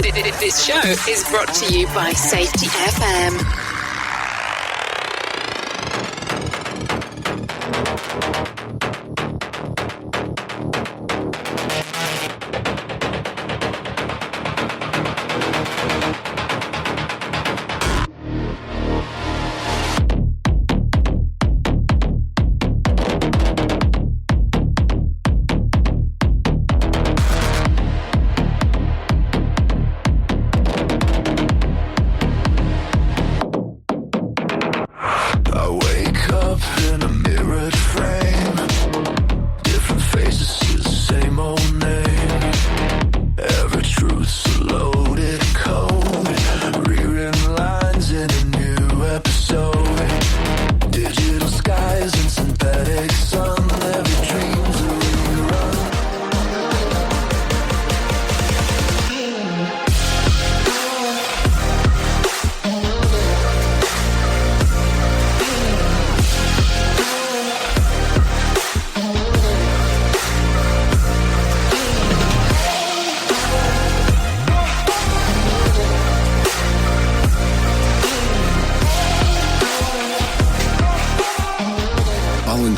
This show is brought to you by Safety FM.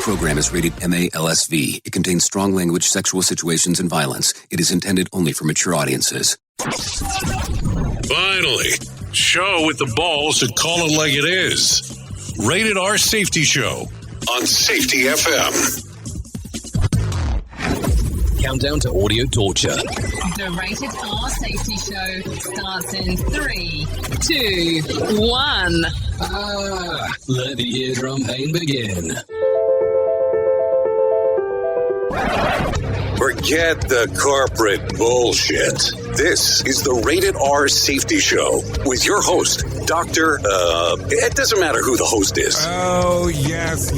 Program is rated MALSV. It contains strong language, sexual situations, and violence. It is intended only for mature audiences. Finally, show with the balls to call it like it is. Rated R Safety Show on Safety FM. Countdown to audio torture. The Rated R Safety Show starts in 3, 2, 1. Let the eardrum pain begin. Forget the corporate bullshit. This is the Rated R Safety Show with your host, Dr. It doesn't matter who the host is. Oh, yes.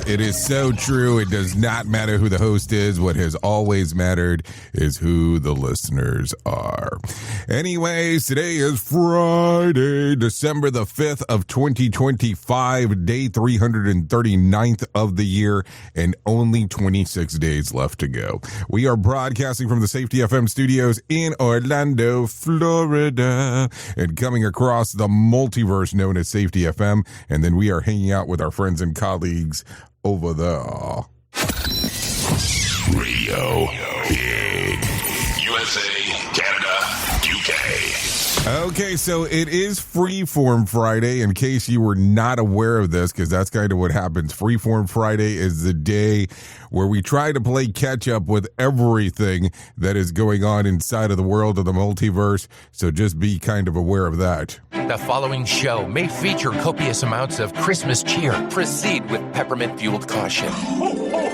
It is so true. It does not matter who the host is. What has always mattered is who the listeners are. Anyways, today is Friday, December the 5th of 2025, day 339th of the year, and only 26 days left to go. We are broadcasting from the Safety FM studios in Orlando, Florida, and coming across the multiverse known as Safety FM, and then we are hanging out with our friends and colleagues over there. Radio Big. USA, Canada, UK. Okay, so it is Freeform Friday, in case you were not aware of this, because that's kind of what happens. Freeform Friday is the day where we try to play catch up with everything that is going on inside of the world of the multiverse, so just be kind of aware of that. The following show may feature copious amounts of Christmas cheer. Proceed with peppermint-fueled caution. Ho, ho, ho!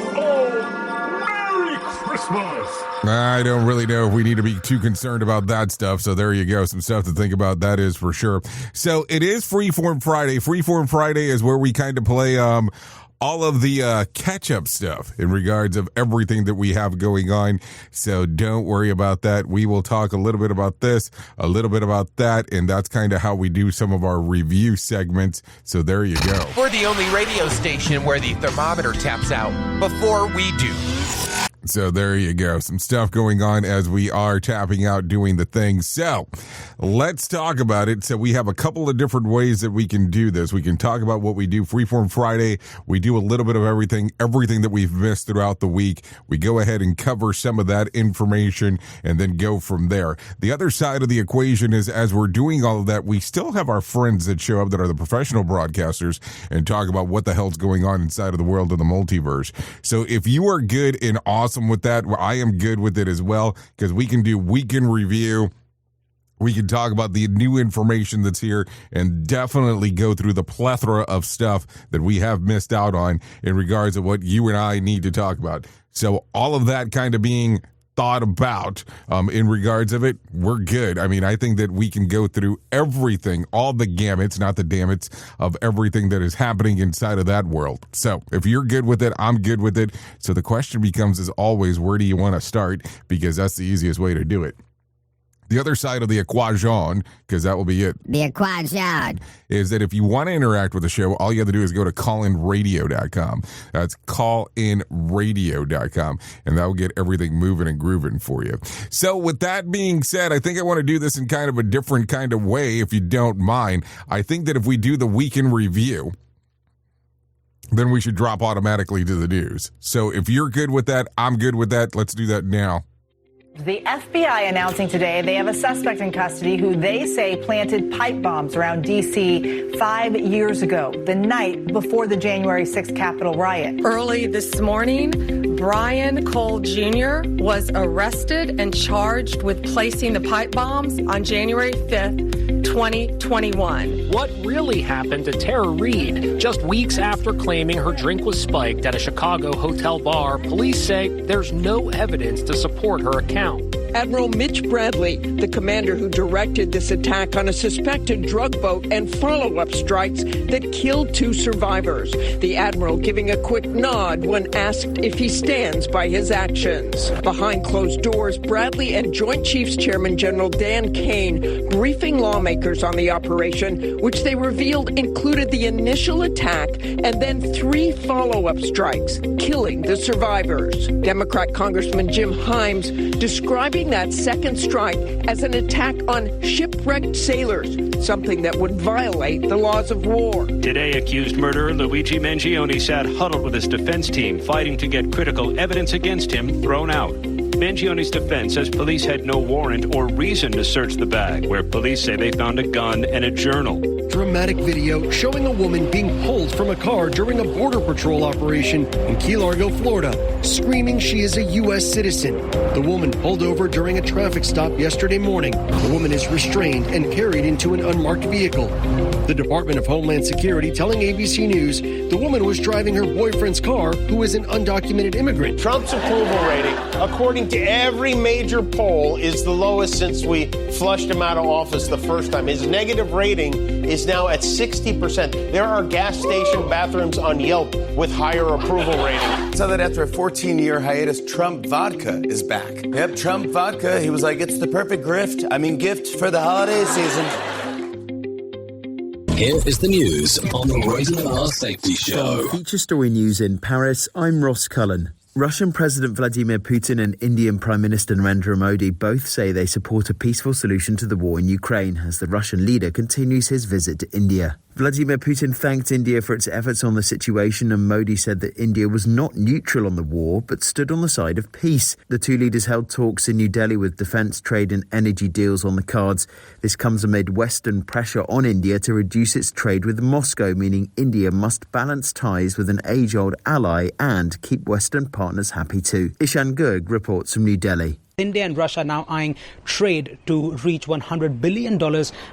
Merry Christmas! I don't really know if we need to be too concerned about that stuff, so there you go. Some stuff to think about, that is for sure. So it is Freeform Friday. Freeform Friday is where we kind of play all of the catch-up stuff in regards of everything that we have going on. So don't worry about that. We will talk a little bit about this, a little bit about that, and that's kind of how we do some of our review segments. So there you go. We're the only radio station where the thermometer taps out before we do. So there you go. Some stuff going on as we are tapping out, doing the thing. So let's talk about it. So we have a couple of different ways that we can do this. We can talk about what we do. Freeform Friday, we do a little bit of everything that we've missed throughout the week. We go ahead and cover some of that information and then go from there. The other side of the equation is, as we're doing all of that, we still have our friends that show up that are the professional broadcasters and talk about what the hell's going on inside of the world of the multiverse. So if you are good and awesome with that, I am good with it as well, because we can do weekend review. We can talk about the new information that's here and definitely go through the plethora of stuff that we have missed out on in regards to what you and I need to talk about. So all of that kind of being thought about in regards of it, we're good. I mean, I think that we can go through everything, all the gamuts, not the dammits, of everything that is happening inside of that world. So if you're good with it, I'm good with it. So the question becomes, as always, where do you want to start? Because that's the easiest way to do it. The other side of the equation, because that will be it, The equation. is that if you want to interact with the show, all you have to do is go to callinradio.com. That's callinradio.com, and that will get everything moving and grooving for you. So with that being said, I think I want to do this in kind of a different kind of way, if you don't mind. I think that if we do the week in review, then we should drop automatically to the news. So if you're good with that, I'm good with that. Let's do that now. The FBI announcing today they have a suspect in custody who they say planted pipe bombs around D.C. 5 years ago, the night before the January 6th Capitol riot. Early this morning, Brian Cole Jr. was arrested and charged with placing the pipe bombs on January 5th, 2021. What really happened to Tara Reid? Just weeks after claiming her drink was spiked at a Chicago hotel bar, police say there's no evidence to support her account. Admiral Mitch Bradley, the commander who directed this attack on a suspected drug boat and follow-up strikes that killed 2 survivors. The admiral giving a quick nod when asked if he stands by his actions. Behind closed doors, Bradley and Joint Chiefs Chairman General Dan Kane briefing lawmakers on the operation, which they revealed included the initial attack and then 3 follow-up strikes, killing the survivors. Democrat Congressman Jim Himes describing that second strike as an attack on shipwrecked sailors, something that would violate the laws of war. Today, accused murderer Luigi Mangione sat huddled with his defense team, fighting to get critical evidence against him thrown out. Mangione's defense says police had no warrant or reason to search the bag, where police say they found a gun and a journal. Dramatic video showing a woman being pulled from a car during a border patrol operation in Key Largo, Florida, screaming she is a U.S. citizen. The woman pulled over during a traffic stop yesterday morning. The woman is restrained and carried into an unmarked vehicle. The Department of Homeland Security telling ABC News the woman was driving her boyfriend's car, who is an undocumented immigrant. Trump's approval rating, according to every major poll, is the lowest since we flushed him out of office the first time. His negative rating is now at 60%. There are gas station bathrooms on Yelp with higher approval rating. So that after a 14-year hiatus, Trump vodka is back. Yep, Trump vodka. He was like, it's the perfect gift for the holiday season. Here is the news on the Rated R Safety Show. Feature story news in Paris. I'm Ross Cullen. Russian President Vladimir Putin and Indian Prime Minister Narendra Modi both say they support a peaceful solution to the war in Ukraine as the Russian leader continues his visit to India. Vladimir Putin thanked India for its efforts on the situation, and Modi said that India was not neutral on the war but stood on the side of peace. The two leaders held talks in New Delhi with defence, trade and energy deals on the cards. This comes amid Western pressure on India to reduce its trade with Moscow, meaning India must balance ties with an age-old ally and keep Western partners happy too. Ishan Gurg reports from New Delhi. India and Russia are now eyeing trade to reach $100 billion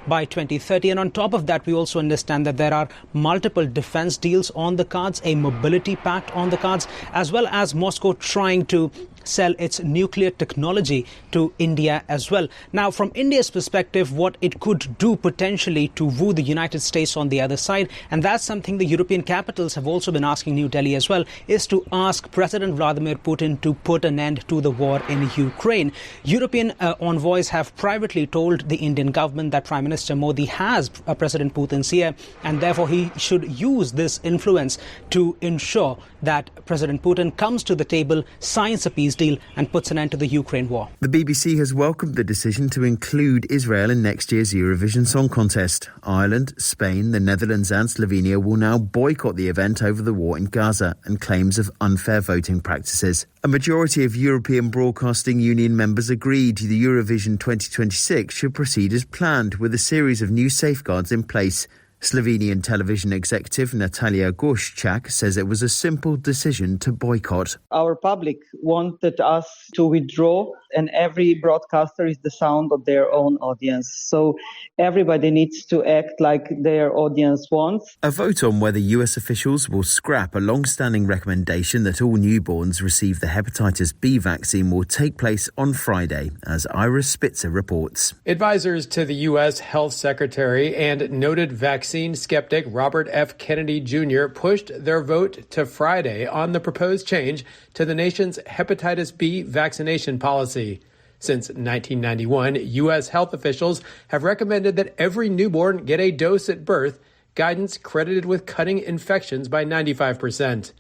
by 2030. And on top of that, we also understand that there are multiple defense deals on the cards, a mobility pact on the cards, as well as Moscow trying to sell its nuclear technology to India as well. Now, from India's perspective, what it could do potentially to woo the United States on the other side, and that's something the European capitals have also been asking New Delhi as well, is to ask President Vladimir Putin to put an end to the war in Ukraine. European envoys have privately told the Indian government that Prime Minister Modi has President Putin's ear, and therefore he should use this influence to ensure that President Putin comes to the table, signs a peace deal and puts an end to the Ukraine war. The BBC has welcomed the decision to include Israel in next year's Eurovision Song Contest. Ireland, Spain, the Netherlands and Slovenia will now boycott the event over the war in Gaza and claims of unfair voting practices. A majority of European Broadcasting Union members agreed the Eurovision 2026 should proceed as planned, with a series of new safeguards in place. Slovenian television executive Natalia Gorščak says it was a simple decision to boycott. Our public wanted us to withdraw, and every broadcaster is the sound of their own audience. So everybody needs to act like their audience wants. A vote on whether US officials will scrap a long-standing recommendation that all newborns receive the hepatitis B vaccine will take place on Friday, as Iris Spitzer reports. Advisors to the U.S. Health Secretary and noted vaccine skeptic Robert F. Kennedy Jr. pushed their vote to Friday on the proposed change to the nation's hepatitis B vaccination policy. Since 1991, U.S. health officials have recommended that every newborn get a dose at birth, guidance credited with cutting infections by 95%.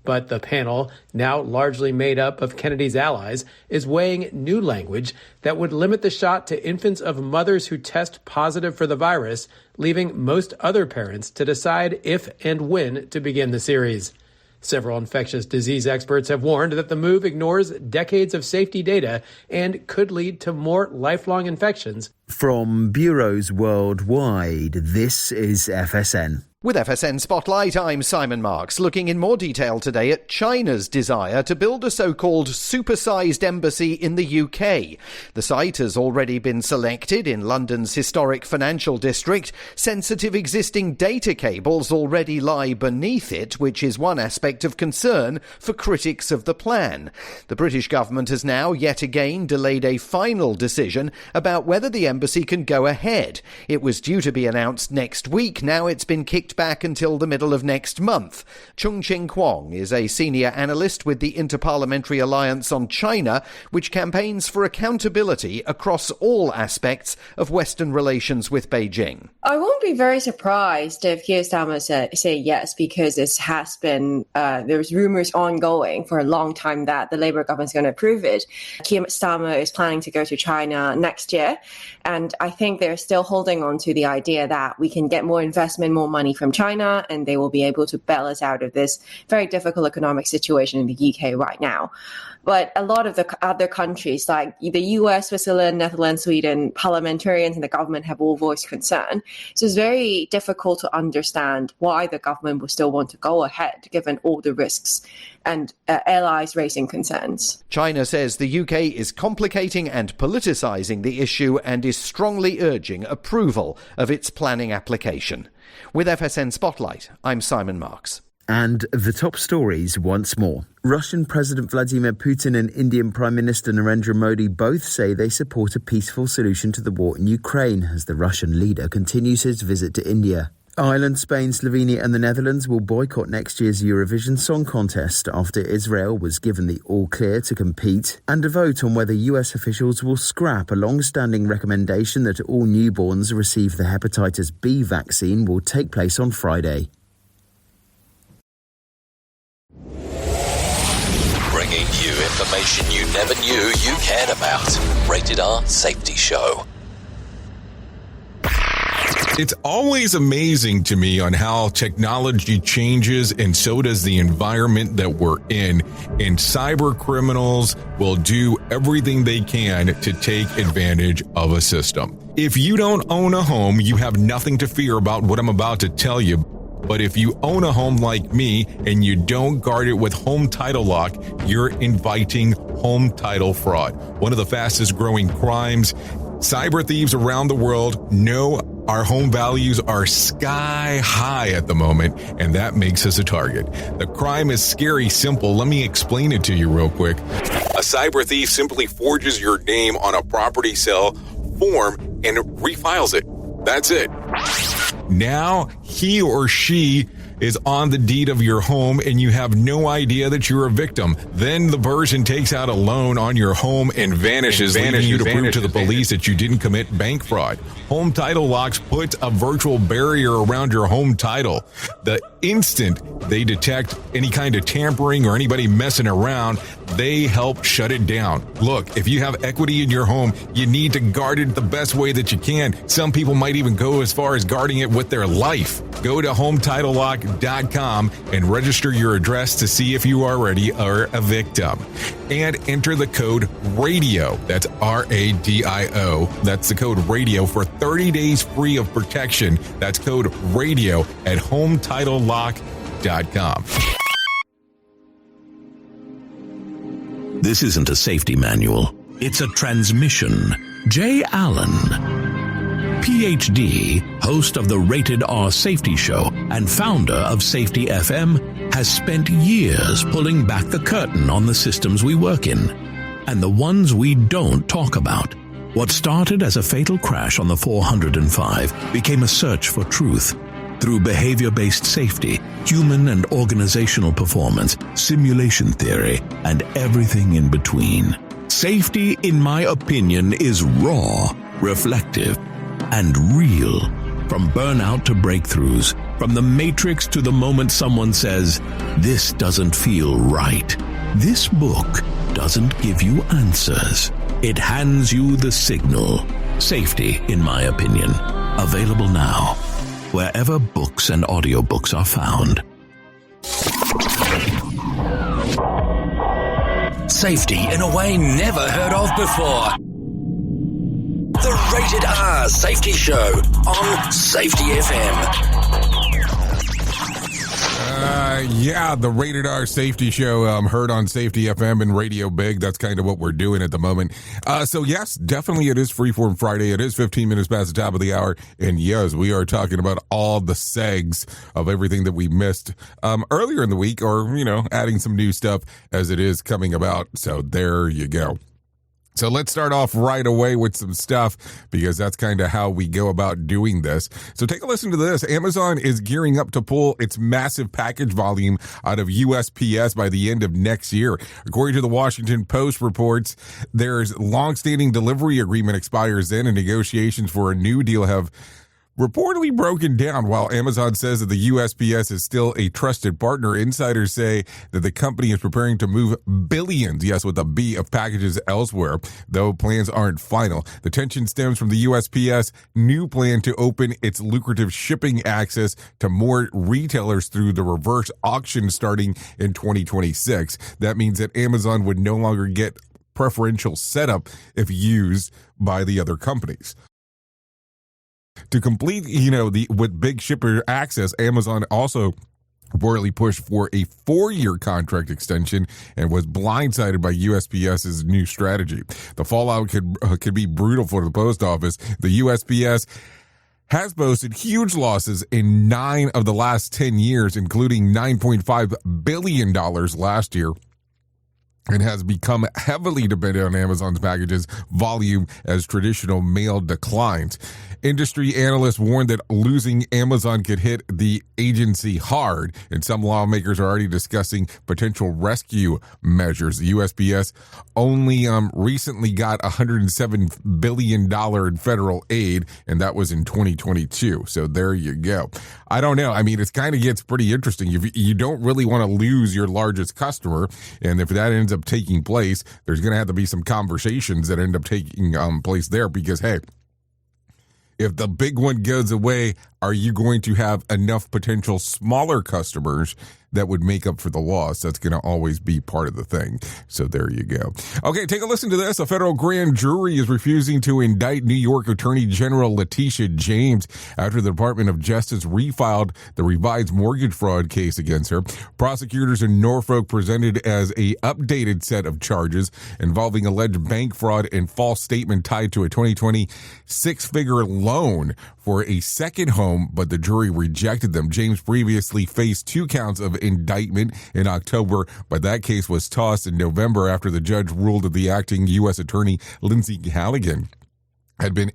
But the panel, now largely made up of Kennedy's allies, is weighing new language that would limit the shot to infants of mothers who test positive for the virus, leaving most other parents to decide if and when to begin the series. Several infectious disease experts have warned that the move ignores decades of safety data and could lead to more lifelong infections. From bureaus worldwide, this is FSN. With FSN Spotlight, I'm Simon Marks, looking in more detail today at China's desire to build a so-called supersized embassy in the UK. The site has already been selected in London's historic financial district. Sensitive existing data cables already lie beneath it, which is one aspect of concern for critics of the plan. The British government has now yet again delayed a final decision about whether the embassy can go ahead. It was due to be announced next week. Now it's been kicked back until the middle of next month. Chung-Ching Kwong is a senior analyst with the Interparliamentary Alliance on China, which campaigns for accountability across all aspects of Western relations with Beijing. I won't be very surprised if Keir Starmer say yes, because it has been, there's rumors ongoing for a long time that the Labour government is going to approve it. Keir Starmer is planning to go to China next year, and I think they're still holding on to the idea that we can get more investment, more money from China, and they will be able to bail us out of this very difficult economic situation in the UK right now. But a lot of the other countries, like the US, Switzerland, Netherlands, Sweden, parliamentarians and the government have all voiced concern. So it's very difficult to understand why the government would still want to go ahead, given all the risks and allies raising concerns. China says the UK is complicating and politicising the issue and is strongly urging approval of its planning application. With FSN Spotlight, I'm Simon Marks. And the top stories once more. Russian President Vladimir Putin and Indian Prime Minister Narendra Modi both say they support a peaceful solution to the war in Ukraine as the Russian leader continues his visit to India. Ireland, Spain, Slovenia and the Netherlands will boycott next year's Eurovision Song Contest after Israel was given the all-clear to compete, and a vote on whether US officials will scrap a long-standing recommendation that all newborns receive the hepatitis B vaccine will take place on Friday. Bringing you information you never knew you cared about. Rated R Safety Show. It's always amazing to me on how technology changes, and so does the environment that we're in. And cyber criminals will do everything they can to take advantage of a system. If you don't own a home, you have nothing to fear about what I'm about to tell you. But if you own a home like me and you don't guard it with home title lock, you're inviting home title fraud. One of the fastest growing crimes. Cyber thieves around the world know our home values are sky high at the moment, and that makes us a target. The crime is scary simple. Let me explain it to you real quick. A cyber thief simply forges your name on a property sale form and refiles it. That's it. Now he or she is on the deed of your home and you have no idea that you're a victim. Then the person takes out a loan on your home and vanishes, leaving you to prove to the police that you didn't commit bank fraud. Home Title Locks puts a virtual barrier around your home title. The instant they detect any kind of tampering or anybody messing around, they help shut it down. Look, if you have equity in your home, you need to guard it the best way that you can. Some people might even go as far as guarding it with their life. Go to HometitleLock.com and register your address to see if you already are a victim. And enter the code RADIO. That's RADIO. That's the code RADIO for 30 days free of protection. That's code RADIO at HometitleLock.com. This isn't a safety manual. It's a transmission. Jay Allen, PhD, host of the Rated R Safety Show and founder of Safety FM, has spent years pulling back the curtain on the systems we work in and the ones we don't talk about. What started as a fatal crash on the 405 became a search for truth. Through behavior-based safety, human and organizational performance, simulation theory, and everything in between. Safety, in my opinion, is raw, reflective, and real. From burnout to breakthroughs, from the matrix to the moment someone says, "This doesn't feel right." This book doesn't give you answers. It hands you the signal. Safety, in my opinion. Available now, wherever books and audiobooks are found. Safety in a way never heard of before. The Rated R Safety Show on Safety FM. The Rated R Safety Show, heard on Safety FM and Radio Big. That's kind of what we're doing at the moment. So yes, definitely it is Freeform Friday. It is 15 minutes past the top of the hour. And yes, we are talking about all the segs of everything that we missed earlier in the week, or, adding some new stuff as it is coming about. So there you go. So let's start off right away with some stuff, because that's kind of how we go about doing this. So take a listen to this. Amazon is gearing up to pull its massive package volume out of USPS by the end of next year. According to the Washington Post reports, there's longstanding delivery agreement expires then, and negotiations for a new deal have reportedly broken down. While Amazon says that the USPS is still a trusted partner, insiders say that the company is preparing to move billions, yes, with a B, of packages elsewhere, though plans aren't final. The tension stems from the USPS new plan to open its lucrative shipping access to more retailers through the reverse auction starting in 2026. That means that Amazon would no longer get preferential setup if used by the other companies. To complete, with big shipper access, Amazon also reportedly pushed for a 4-year contract extension and was blindsided by USPS's new strategy. The fallout could be brutal for the post office. The USPS has boasted huge losses in 9 of the last 10 years, including $9.5 billion last year, and has become heavily dependent on Amazon's packages volume as traditional mail declines. Industry analysts warned that losing Amazon could hit the agency hard, and some lawmakers are already discussing potential rescue measures. The USPS only recently got $107 billion in federal aid, and that was in 2022. So there you go. I don't know. I mean, it kind of gets pretty interesting. You don't really want to lose your largest customer, and if that ends up taking place, there's going to have to be some conversations that end up taking place there, because, hey, if the big one goes away, are you going to have enough potential smaller customers that would make up for the loss? That's going to always be part of the thing. So there you go. Okay, take a listen to this. A federal grand jury is refusing to indict New York Attorney General Letitia James after the Department of Justice refiled the revised mortgage fraud case against her. Prosecutors in Norfolk presented as a updated set of charges involving alleged bank fraud and false statement tied to a 2020 six-figure loan for a second home, but the jury rejected them. James previously faced 2 counts of indictment in October, but that case was tossed in November after the judge ruled that the acting U.S. Attorney Lindsey Halligan had been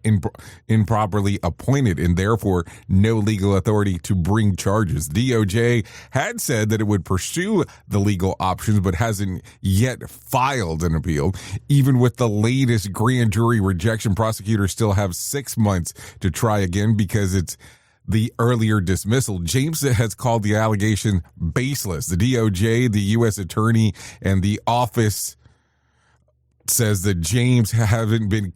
improperly appointed and therefore no legal authority to bring charges. DOJ had said that it would pursue the legal options, but hasn't yet filed an appeal. Even with the latest grand jury rejection, prosecutors still have 6 months to try again because it's the earlier dismissal. James has called the allegation baseless. The DOJ, the U.S. Attorney, and the office says that James haven't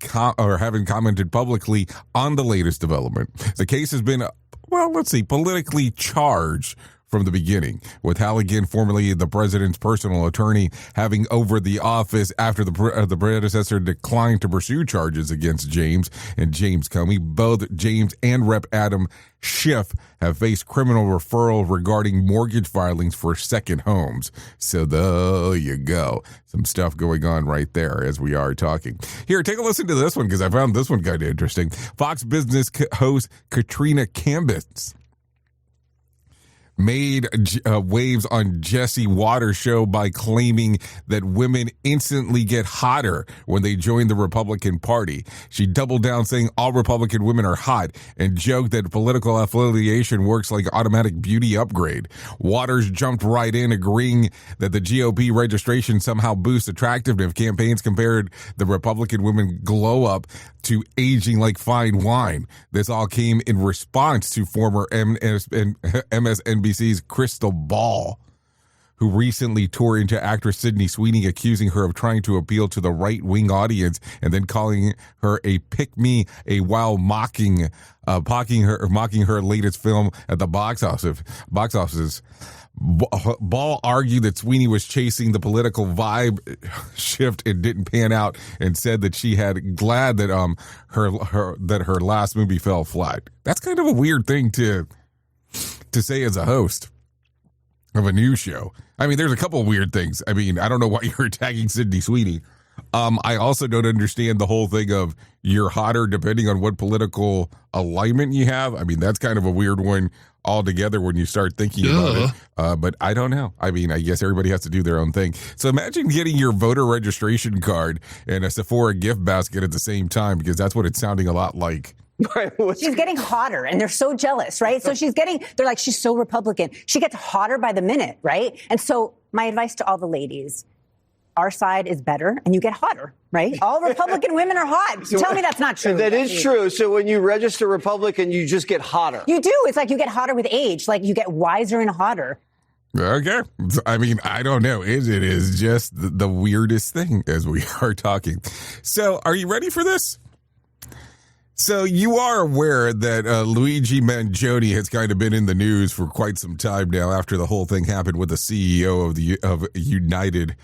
commented publicly on the latest development. The case has been, politically charged from the beginning, with Halligan, formerly the president's personal attorney, having over the office after the predecessor declined to pursue charges against James and James Comey. Both James and Rep. Adam Schiff have faced criminal referral regarding mortgage filings for second homes. So there you go. Some stuff going on right there as we are talking. Here, take a listen to this one, because I found this one kind of interesting. Fox Business host Katrina Cambis made waves on Jesse Waters' show by claiming that women instantly get hotter when they join the Republican Party. She doubled down saying all Republican women are hot and joked that political affiliation works like automatic beauty upgrade. Waters jumped right in, agreeing that the GOP registration somehow boosts attractiveness. Campaigns compared the Republican women glow up to aging like fine wine. This all came in response to former MSNBC's Crystal Ball, who recently tore into actress Sydney Sweeney, accusing her of trying to appeal to the right-wing audience and then calling her a pick-me while mocking her latest film at the box offices. Ball argued that Sweeney was chasing the political vibe shift and didn't pan out, and said that she had glad that her last movie fell flat. That's kind of a weird thing to say as a host of a news show. I mean, there's a couple of weird things. I mean, I don't know why you're attacking Sydney Sweeney. I also don't understand the whole thing of you're hotter depending on what political alignment you have. I mean, that's kind of a weird one altogether when you start thinking about it. But I don't know. I mean, I guess everybody has to do their own thing. So imagine getting your voter registration card and a Sephora gift basket at the same time, because that's what it's sounding a lot like. She's getting hotter, and they're so jealous, right? So they're like, she's so Republican. She gets hotter by the minute, right? And so my advice to all the ladies, our side is better, and you get hotter, right? All Republican women are hot. So tell me that's not true. That is true. So when you register Republican, you just get hotter. You do. It's like you get hotter with age. Like you get wiser and hotter. Okay. I mean, I don't know. It is just the weirdest thing as we are talking. So are you ready for this? So you are aware that Luigi Mangione has kind of been in the news for quite some time now after the whole thing happened with the CEO of United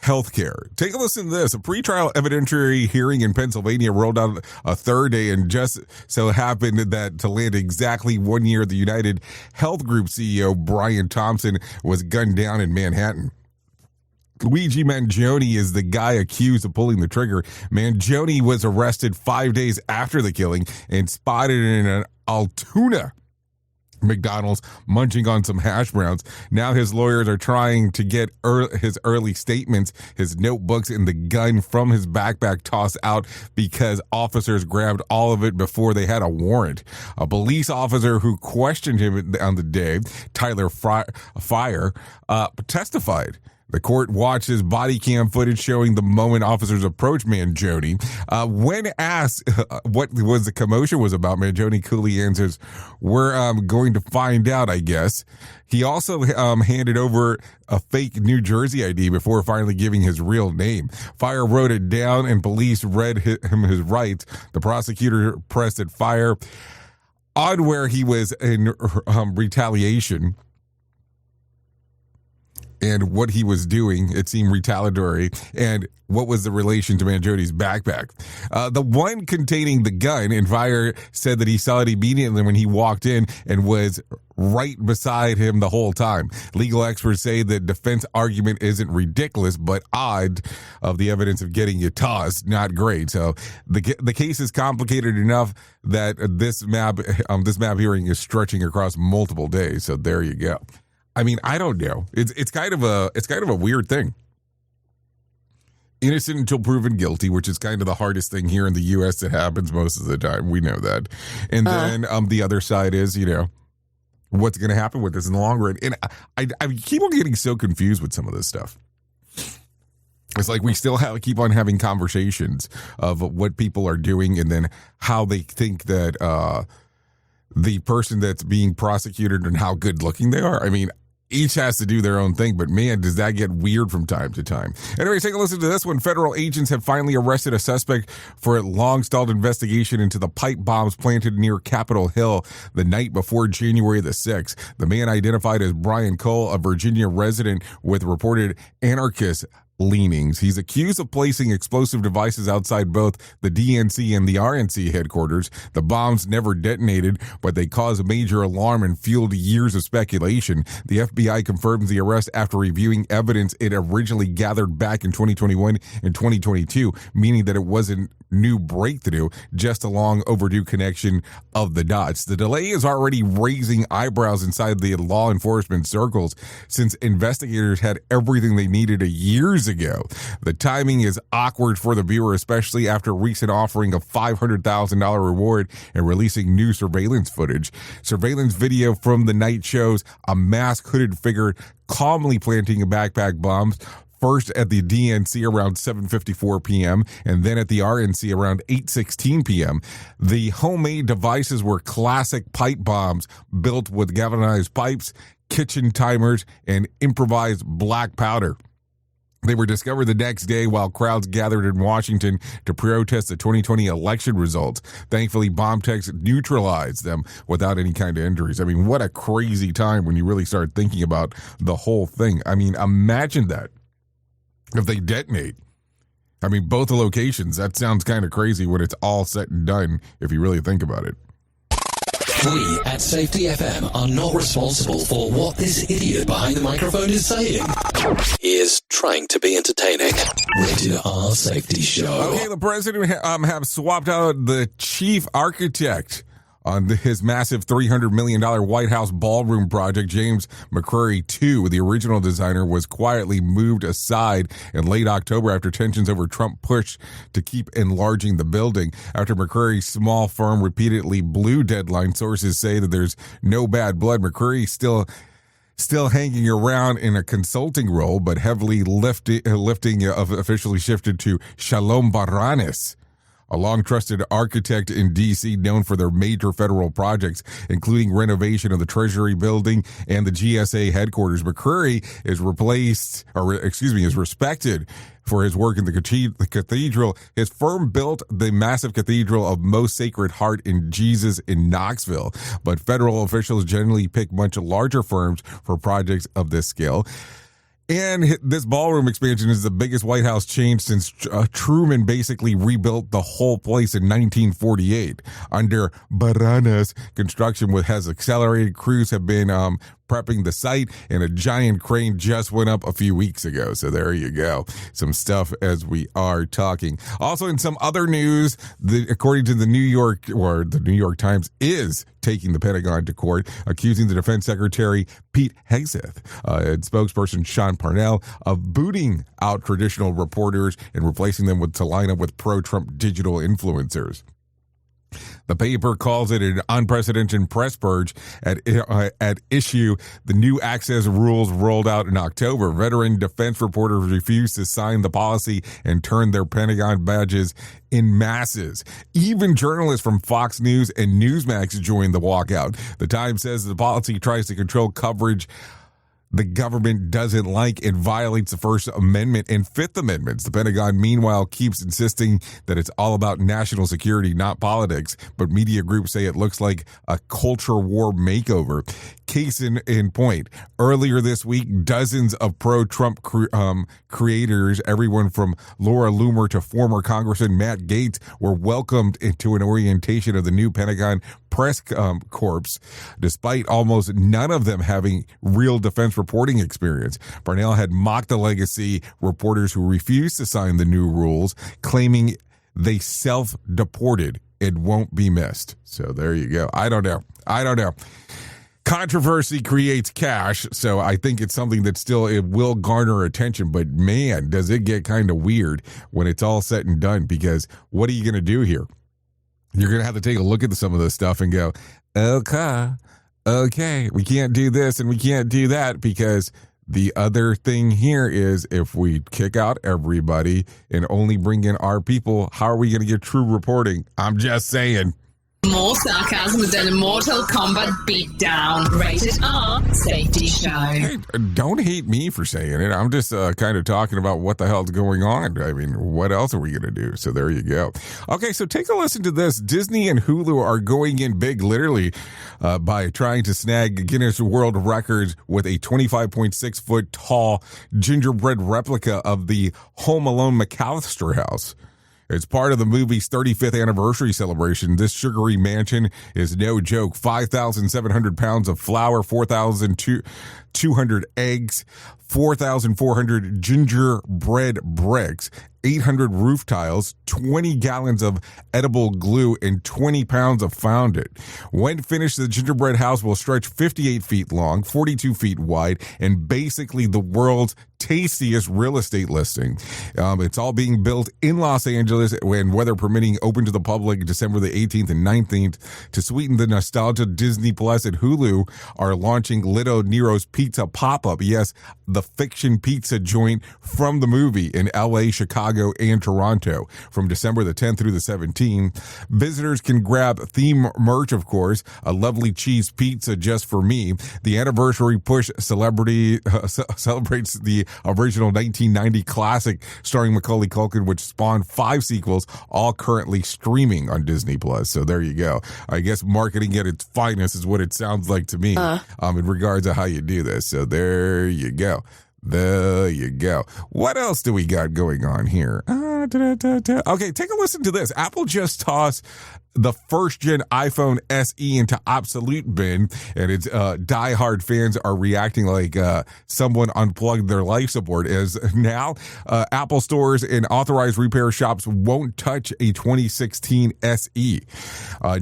Healthcare. Take a listen to this. A pretrial evidentiary hearing in Pennsylvania rolled out a third day, and just so happened that to land exactly 1 year, the United Health Group CEO Brian Thompson was gunned down in Manhattan. Luigi Mangione is the guy accused of pulling the trigger. Mangione was arrested 5 days after the killing and spotted in an Altoona McDonald's munching on some hash browns. Now his lawyers are trying to get his early statements, his notebooks, and the gun from his backpack tossed out because officers grabbed all of it before they had a warrant. A police officer who questioned him on the day, Tyler Fire, testified. The court watched his body cam footage showing the moment officers approached Mangione. When asked what was the commotion was about, Mangione coolly answers, "We're going to find out, I guess." He also handed over a fake New Jersey ID before finally giving his real name. Fire wrote it down and police read him his rights. The prosecutor pressed at Fire on where he was in retaliation and what he was doing. It seemed retaliatory, and what was the relation to Mangione's backpack. The one containing the gun, and Fire said that he saw it immediately when he walked in and was right beside him the whole time. Legal experts say the defense argument isn't ridiculous, but odd of the evidence of getting you tossed. Not great. So the case is complicated enough that this map hearing is stretching across multiple days. So there you go. I mean, I don't know. It's kind of a weird thing. Innocent until proven guilty, which is kind of the hardest thing here in the U.S. that happens most of the time. We know that. And then the other side is, what's going to happen with this in the long run. And I keep on getting so confused with some of this stuff. It's like we still keep on having conversations of what people are doing and then how they think that the person that's being prosecuted and how good looking they are. I mean, each has to do their own thing, but man, does that get weird from time to time. Anyway, take a listen to this one. Federal agents have finally arrested a suspect for a long-stalled investigation into the pipe bombs planted near Capitol Hill the night before January the 6th. The man, identified as Brian Cole, a Virginia resident with reported anarchist leanings. He's accused of placing explosive devices outside both the DNC and the RNC headquarters. The bombs never detonated, but they caused major alarm and fueled years of speculation. The FBI confirms the arrest after reviewing evidence it originally gathered back in 2021 and 2022, meaning that it wasn't new breakthrough, just a long overdue connection of the dots. The delay is already raising eyebrows inside the law enforcement circles since investigators had everything they needed years ago. The timing is awkward for the Bureau, especially after recent offering a $500,000 reward and releasing new surveillance footage. Surveillance video from the night shows a masked hooded figure calmly planting backpack bombs, first at the DNC around 7:54 p.m. and then at the RNC around 8:16 p.m. The homemade devices were classic pipe bombs built with galvanized pipes, kitchen timers, and improvised black powder. They were discovered the next day while crowds gathered in Washington to protest the 2020 election results. Thankfully, bomb techs neutralized them without any kind of injuries. I mean, what a crazy time when you really start thinking about the whole thing. I mean, imagine that. If they detonate, I mean, both the locations, that sounds kind of crazy when it's all said and done, if you really think about it. We at Safety FM are not responsible for what this idiot behind the microphone is saying. He is trying to be entertaining. Rated R Safety Show. Okay, the president have swapped out the chief architect on his massive $300 million White House ballroom project. James McCreary II, the original designer, was quietly moved aside in late October after tensions over Trump push to keep enlarging the building. After McCreary's small firm repeatedly blew deadline, sources say that there's no bad blood. McCreary still hanging around in a consulting role, but heavily lifting officially shifted to Shalom Baranis, a long-trusted architect in D.C. known for their major federal projects, including renovation of the Treasury Building and the GSA headquarters. McCreary is respected for his work in the cathedral. His firm built the massive Cathedral of Most Sacred Heart in Jesus in Knoxville, but federal officials generally pick much larger firms for projects of this scale. And this ballroom expansion is the biggest White House change since Truman basically rebuilt the whole place in 1948. Under Baranas, construction has accelerated. Crews have been prepping the site, and a giant crane just went up a few weeks ago. So there you go. Some stuff as we are talking. Also, in some other news, according to the New York Times, is taking the Pentagon to court, accusing the Defense Secretary Pete Hegseth and spokesperson Sean Parnell of booting out traditional reporters and replacing them to line up with pro-Trump digital influencers. The paper calls it an unprecedented press purge at issue. The new access rules rolled out in October. Veteran defense reporters refused to sign the policy and turned their Pentagon badges in masses. Even journalists from Fox News and Newsmax joined the walkout. The Times says the policy tries to control coverage the government doesn't like and violates the First Amendment and Fifth Amendments. The Pentagon, meanwhile, keeps insisting that it's all about national security, not politics, but media groups say it looks like a culture war makeover. Case in point, earlier this week, dozens of pro-Trump creators, everyone from Laura Loomer to former Congressman Matt Gaetz, were welcomed into an orientation of the new Pentagon press corps, despite almost none of them having real defense reporting experience. Parnell had mocked the legacy reporters who refused to sign the new rules, claiming they self-deported. It won't be missed. So there you go. I don't know. Controversy creates cash, so I think it's something that it will garner attention, but man, does it get kind of weird when it's all said and done, because what are you going to do here? You're going to have to take a look at some of this stuff and go, okay, we can't do this and we can't do that, because the other thing here is if we kick out everybody and only bring in our people, how are we going to get true reporting? I'm just saying. More sarcasm than a Mortal Kombat beatdown. Rated R Safety Show. Hey, don't hate me for saying it. I'm just kind of talking about what the hell's going on. I mean, what else are we going to do? So there you go. Okay, so take a listen to this. Disney and Hulu are going in big, literally, by trying to snag Guinness World Records with a 25.6 foot tall gingerbread replica of the Home Alone McAllister house. It's part of the movie's 35th anniversary celebration. This sugary mansion is no joke. 5,700 pounds of flour, 4,200 eggs, 4,400 gingerbread bricks, 800 roof tiles, 20 gallons of edible glue, and 20 pounds of fondant. When finished, the gingerbread house will stretch 58 feet long, 42 feet wide, and basically the world's tastiest real estate listing. It's all being built in Los Angeles when weather permitting, open to the public December the 18th and 19th. To sweeten the nostalgia, Disney Plus and Hulu are launching Little Nero's Pizza Pop-Up. Yes, the fiction pizza joint from the movie in LA, Chicago, and Toronto from December the 10th through the 17th. Visitors can grab theme merch, of course, a lovely cheese pizza just for me. The anniversary push celebrates the original 1990 classic starring Macaulay Culkin, which spawned 5 sequels, all currently streaming on Disney Plus. So there you go. I guess marketing at its finest is what it sounds like to me in regards to how you do this. So there you go. There you go. What else do we got going on here? Okay, take a listen to this. Apple just tossed the first-gen iPhone SE into obsolete bin, and its diehard fans are reacting like someone unplugged their life support. As now, Apple stores and authorized repair shops won't touch a 2016 SE.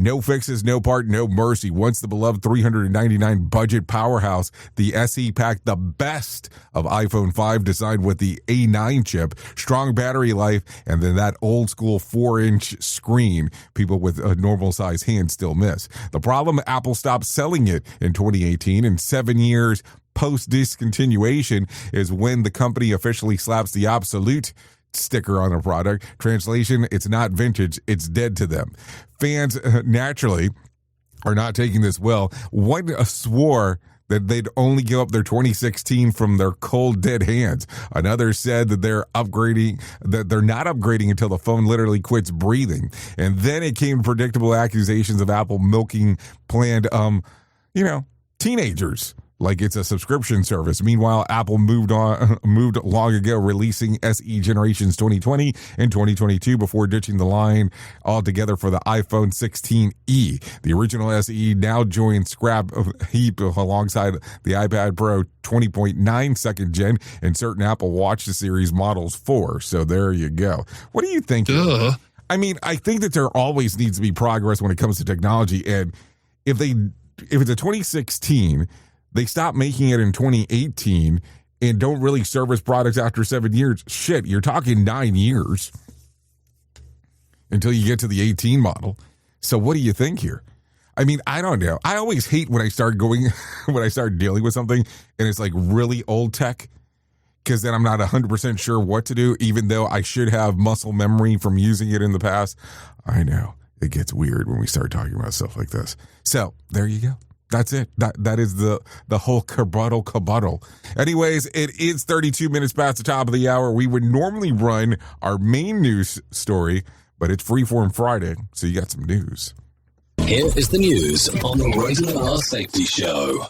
No fixes, no part, no mercy. Once the beloved $399 budget powerhouse, the SE packed the best of iPhone 5, designed with the A9 chip, strong battery life, and then that old-school 4-inch screen people with a normal-sized hand still miss. The problem, Apple stopped selling it in 2018, and 7 years post-discontinuation is when the company officially slaps the obsolete sticker on the product. Translation, it's not vintage, it's dead to them. Fans, naturally, are not taking this well. One swore that they'd only give up their 2016 from their cold, dead hands. Another said that they're not upgrading until the phone literally quits breathing. And then it came predictable accusations of Apple milking planned, teenagers like it's a subscription service. Meanwhile, Apple moved long ago, releasing SE generations 2020 and 2022 before ditching the line altogether for the iPhone 16e. The original SE now joins scrap heap alongside the iPad Pro 20.9 second gen and certain Apple Watch series models 4. So there you go. What do you think? I mean, I think that there always needs to be progress when it comes to technology, and if it's a 2016, they stopped making it in 2018 and don't really service products after 7 years. Shit, you're talking 9 years until you get to the 18 model. So what do you think here? I mean, I don't know. I always hate when I start dealing with something and it's like really old tech, because then I'm not 100% sure what to do, even though I should have muscle memory from using it in the past. I know. It gets weird when we start talking about stuff like this. So there you go. That's it. That is the whole cabuttal. Anyways, it is 32 minutes past the top of the hour. We would normally run our main news story, but it's Freeform Friday, so you got some news. Here is the news on the Rated R Safety Show.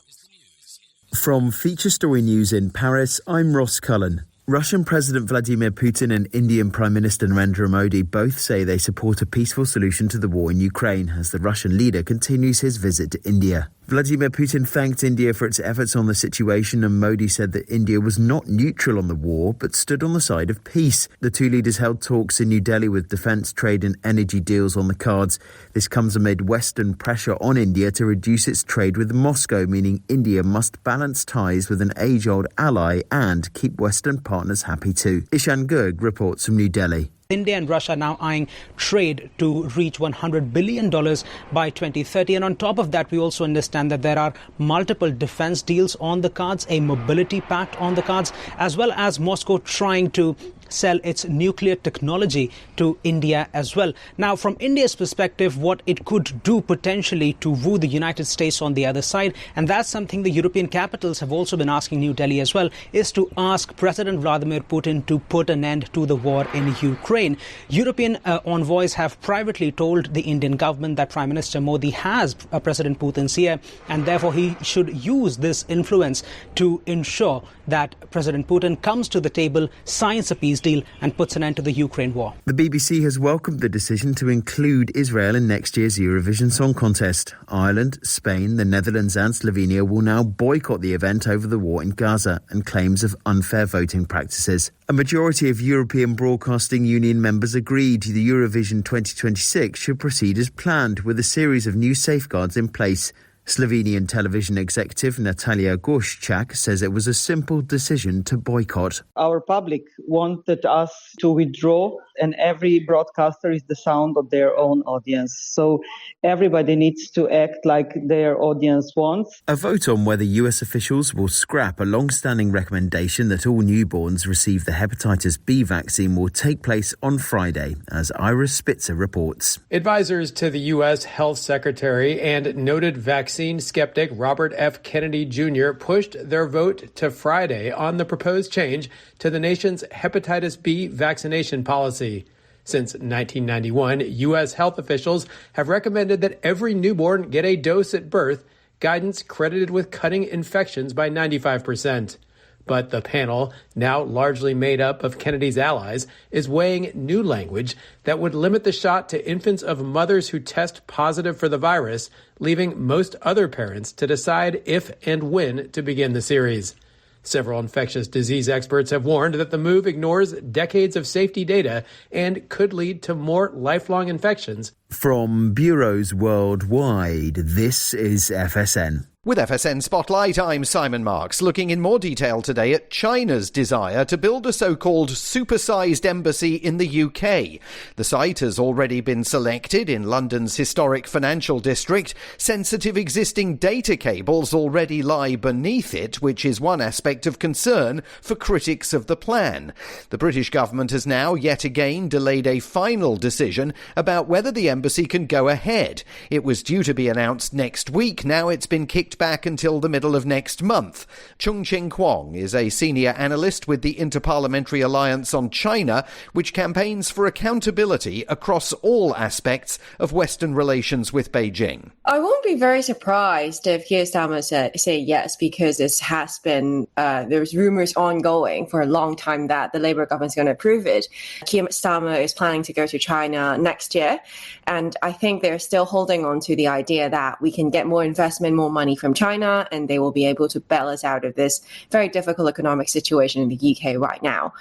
From Feature Story News in Paris, I'm Ross Cullen. Russian President Vladimir Putin and Indian Prime Minister Narendra Modi both say they support a peaceful solution to the war in Ukraine as the Russian leader continues his visit to India. Vladimir Putin thanked India for its efforts on the situation, and Modi said that India was not neutral on the war but stood on the side of peace. The two leaders held talks in New Delhi with defence, trade and energy deals on the cards. This comes amid Western pressure on India to reduce its trade with Moscow, meaning India must balance ties with an age-old ally and keep Western partners happy too. Ishan Gurg reports from New Delhi. India and Russia now eyeing trade to reach $100 billion by 2030. And on top of that, we also understand that there are multiple defense deals on the cards, a mobility pact on the cards, as well as Moscow trying to sell its nuclear technology to India as well. Now, from India's perspective, what it could do potentially to woo the United States on the other side, and that's something the European capitals have also been asking New Delhi as well, is to ask President Vladimir Putin to put an end to the war in Ukraine. European envoys have privately told the Indian government that Prime Minister Modi has President Putin's ear, and therefore he should use this influence to ensure that President Putin comes to the table, signs a peace deal and puts an end to the Ukraine war. The BBC has welcomed the decision to include Israel in next year's Eurovision Song Contest. Ireland, Spain, the Netherlands and Slovenia will now boycott the event over the war in Gaza and claims of unfair voting practices. A majority of European Broadcasting Union members agreed the Eurovision 2026 should proceed as planned, with a series of new safeguards in place. Slovenian television executive Natalia Gorščak says it was a simple decision to boycott. Our public wanted us to withdraw, and every broadcaster is the sound of their own audience. So everybody needs to act like their audience wants. A vote on whether US officials will scrap a long-standing recommendation that all newborns receive the hepatitis B vaccine will take place on Friday, as Iris Spitzer reports. Advisors to the U.S. Health Secretary and noted vaccine skeptic Robert F. Kennedy Jr. pushed their vote to Friday on the proposed change to the nation's hepatitis B vaccination policy. Since 1991, U.S. health officials have recommended that every newborn get a dose at birth, guidance credited with cutting infections by 95%. But the panel, now largely made up of Kennedy's allies, is weighing new language that would limit the shot to infants of mothers who test positive for the virus, leaving most other parents to decide if and when to begin the series. Several infectious disease experts have warned that the move ignores decades of safety data and could lead to more lifelong infections. From bureaus worldwide, this is FSN. With FSN Spotlight, I'm Simon Marks, looking in more detail today at China's desire to build a so-called supersized embassy in the UK. The site has already been selected in London's historic financial district. Sensitive existing data cables already lie beneath it, which is one aspect of concern for critics of the plan. The British government has now yet again delayed a final decision about whether the embassy can go ahead. It was due to be announced next week. Now it's been kicked back until the middle of next month. Chung-Ching Kwong is a senior analyst with the Interparliamentary Alliance on China, which campaigns for accountability across all aspects of Western relations with Beijing. I won't be very surprised if Keir Starmer say yes, because it has been, there's rumors ongoing for a long time that the Labour government is going to approve it. Keir Starmer is planning to go to China next year, and I think they're still holding on to the idea that we can get more investment, more money from China, and they will be able to bail us out of this very difficult economic situation in the UK right now.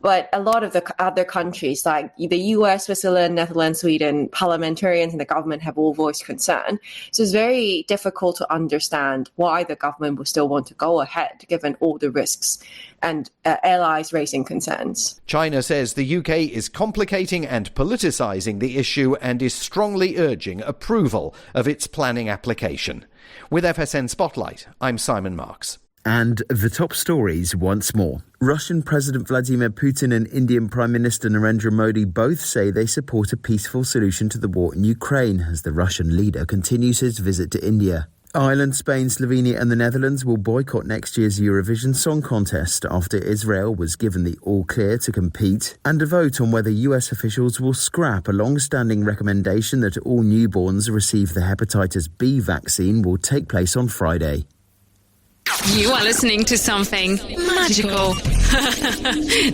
But a lot of the other countries, like the US, Switzerland, Netherlands, Sweden, parliamentarians and the government have all voiced concern. So it's very difficult to understand why the government would still want to go ahead, given all the risks and allies raising concerns. China says the UK is complicating and politicising the issue and is strongly urging approval of its planning application. With FSN Spotlight, I'm Simon Marks. And the top stories once more. Russian President Vladimir Putin and Indian Prime Minister Narendra Modi both say they support a peaceful solution to the war in Ukraine as the Russian leader continues his visit to India. Ireland, Spain, Slovenia and the Netherlands will boycott next year's Eurovision Song Contest after Israel was given the all-clear to compete, and a vote on whether US officials will scrap a long-standing recommendation that all newborns receive the hepatitis B vaccine will take place on Friday. You are listening to something magical.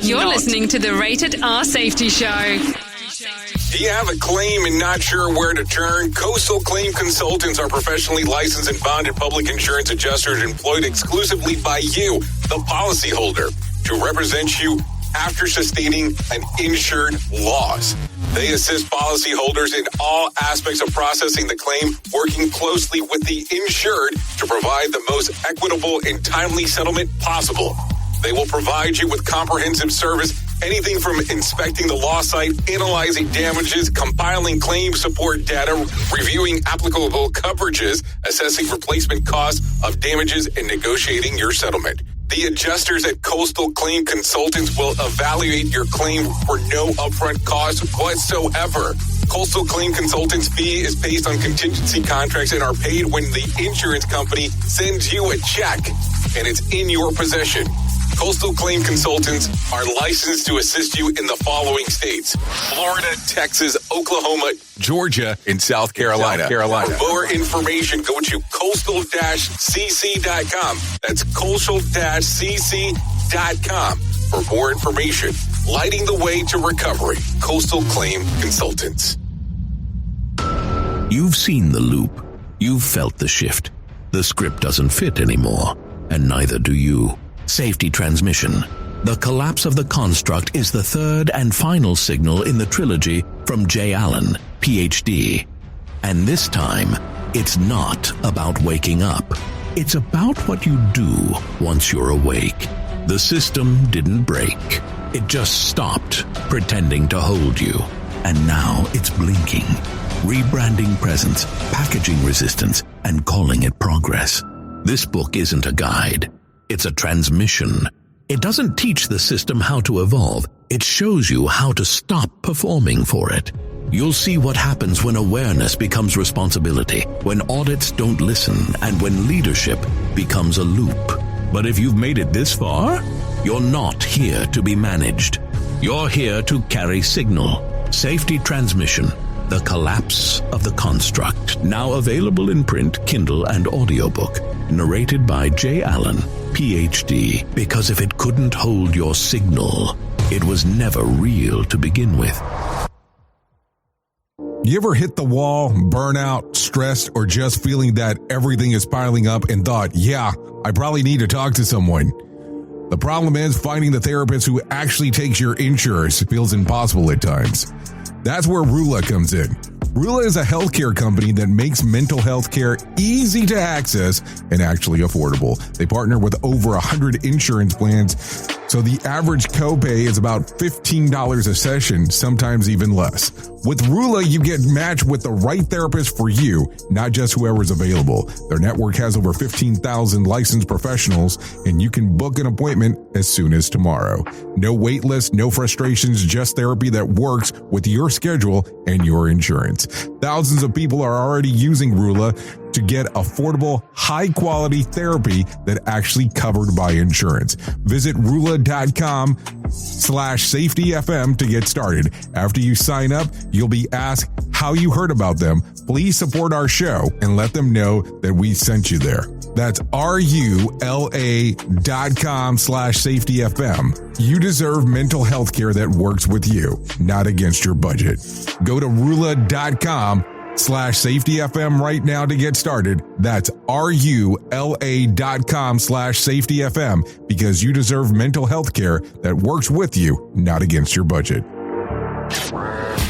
You're listening to the Rated R Safety Show. Do you have a claim and not sure where to turn? Coastal Claim Consultants are professionally licensed and bonded public insurance adjusters employed exclusively by you, the policyholder, to represent you after sustaining an insured loss. They assist policyholders in all aspects of processing the claim, working closely with the insured to provide the most equitable and timely settlement possible. They will provide you with comprehensive service, anything from inspecting the loss site, analyzing damages, compiling claim support data, reviewing applicable coverages, assessing replacement costs of damages, and negotiating your settlement. The adjusters at Coastal Claim Consultants will evaluate your claim for no upfront cost whatsoever. Coastal Claim Consultants' fee is based on contingency contracts and are paid when the insurance company sends you a check and it's in your possession. Coastal Claim Consultants are licensed to assist you in the following states: Florida, Texas, Oklahoma, Georgia, and South Carolina. For more information, go to coastal-cc.com. That's coastal-cc.com. For more information, lighting the way to recovery. Coastal Claim Consultants. You've seen the loop. You've felt the shift. The script doesn't fit anymore, and neither do you. Safety transmission. The collapse of the construct is the third and final signal in the trilogy from J. Allen, Ph.D. And this time, it's not about waking up. It's about what you do once you're awake. The system didn't break. It just stopped pretending to hold you. And now it's blinking, rebranding presence, packaging resistance, and calling it progress. This book isn't a guide. It's a transmission. It doesn't teach the system how to evolve. It shows you how to stop performing for it. You'll see what happens when awareness becomes responsibility, when audits don't listen, and when leadership becomes a loop. But if you've made it this far, you're not here to be managed. You're here to carry signal. Safety Transmission. The Collapse of the Construct. Now available in print, Kindle, and audiobook. Narrated by J. Allen, Ph.D. Because if it couldn't hold your signal, it was never real to begin with. You ever hit the wall, burnout, stressed, or just feeling that everything is piling up and thought, yeah, I probably need to talk to someone? The problem is finding the therapist who actually takes your insurance feels impossible at times. That's where Rula comes in. Rula is a healthcare company that makes mental health care easy to access and actually affordable. They partner with over 100 insurance plans, so the average copay is about $15 a session, sometimes even less. With Rula, you get matched with the right therapist for you, not just whoever's available. Their network has over 15,000 licensed professionals, and you can book an appointment as soon as tomorrow. No wait list, no frustrations, just therapy that works with your schedule and your insurance. Thousands of people are already using Rula to get affordable, high-quality therapy that actually covered by insurance. Visit Rula.com/safetyfm to get started. After you sign up, you'll be asked how you heard about them. Please support our show and let them know that we sent you there. That's RULA.com/safetyfm. You deserve mental health care that works with you, not against your budget. Go to Rula.com/safetyfm right now to get started. That's RULA.com/safetyfm because you deserve mental health care that works with you, not against your budget.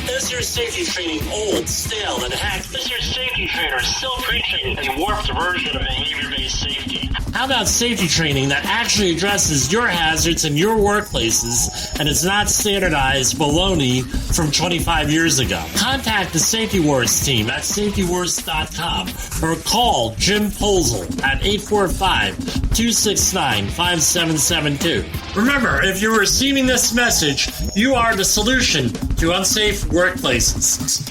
Is your safety training old, stale, and hacked? Is your safety trainer still preaching a warped version of behavior-based safety? How about safety training that actually addresses your hazards in your workplaces and is not standardized baloney from 25 years ago? Contact the Safety Wars team at safetywars.com or call Jim Posel at 845-269-5772. Remember, if you're receiving this message, you are the solution to unsafe workplaces.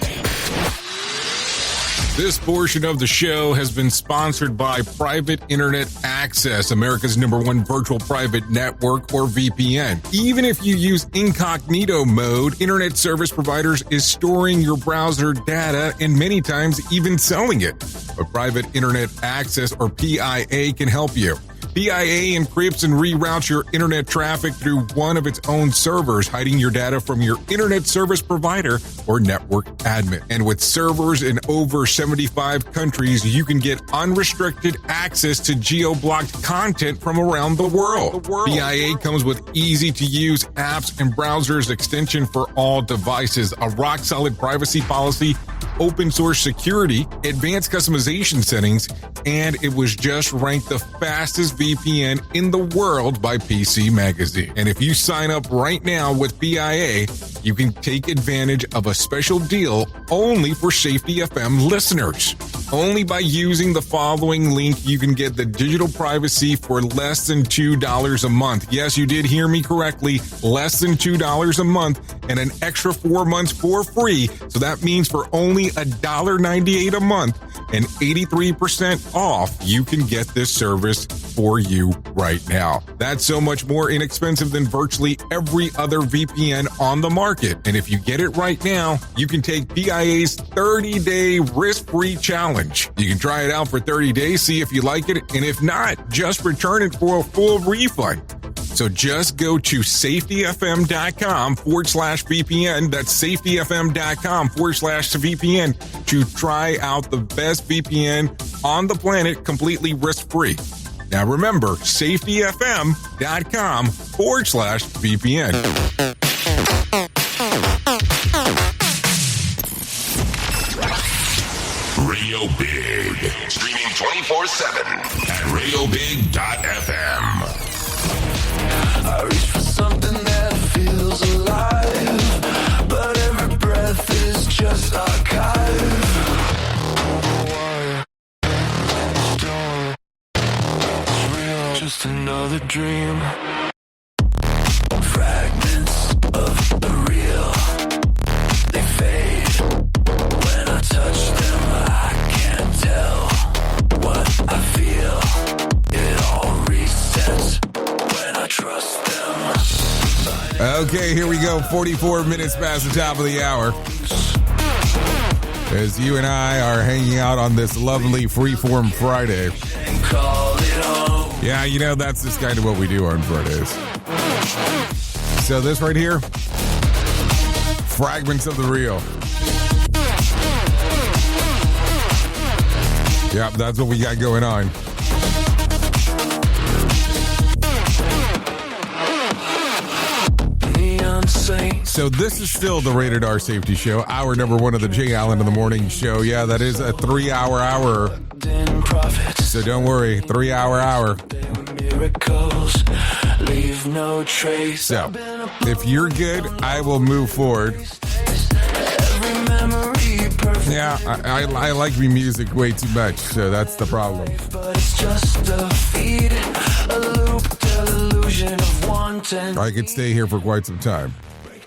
This portion of the show has been sponsored by Private Internet Access, America's #1 virtual private network, or VPN. Even if you use incognito mode, internet service providers is storing your browser data and many times even selling it. But Private Internet Access, or PIA, can help you. PIA encrypts and reroutes your internet traffic through one of its own servers, hiding your data from your internet service provider or network admin. And with servers in over 75 countries, you can get unrestricted access to geo-blocked content from around the world. PIA comes with easy-to-use apps and browsers extension for all devices, a rock-solid privacy policy, open source security, advanced customization settings, and it was just ranked the fastest VPN in the world by PC Magazine. And if you sign up right now with PIA, you can take advantage of a special deal only for Safety FM listeners. Only by using the following link, you can get the digital privacy for less than $2 a month. Yes, you did hear me correctly. Less than $2 a month and an extra 4 months for free. So that means for only $1.98 a month and 83% off, you can get this service for you right now. That's so much more inexpensive than virtually every other VPN on the market. And if you get it right now, you can take PIA's 30-day risk-free challenge. You can try it out for 30 days, see if you like it, and if not, just return it for a full refund. So just go to safetyfm.com/VPN. That's safetyfm.com/VPN to try out the best VPN on the planet completely risk-free. Now remember, safetyfm.com/VPN. Radio Big. Streaming 24/7 at radiobig.fm. I reach for something that feels alive, but every breath is just archive. It's real, just another dream. Fragments of the real, they fade. When I touch them, I can't tell what I feel. It all resets when I trust them. Okay, here we go. 44 minutes past the top of the hour. As you and I are hanging out on this lovely Freeform Friday. Yeah, you know, that's just kind of what we do on Fridays. So this right here, fragments of the real. Yeah, that's what we got going on. So this is still the Rated R Safety Show, hour number 1 of the Jay Allen in the Morning Show. Yeah, that is a 3-hour hour. So don't worry, 3-hour hour. So if you're good, I will move forward. Yeah, I like me music way too much, so that's the problem. I could stay here for quite some time.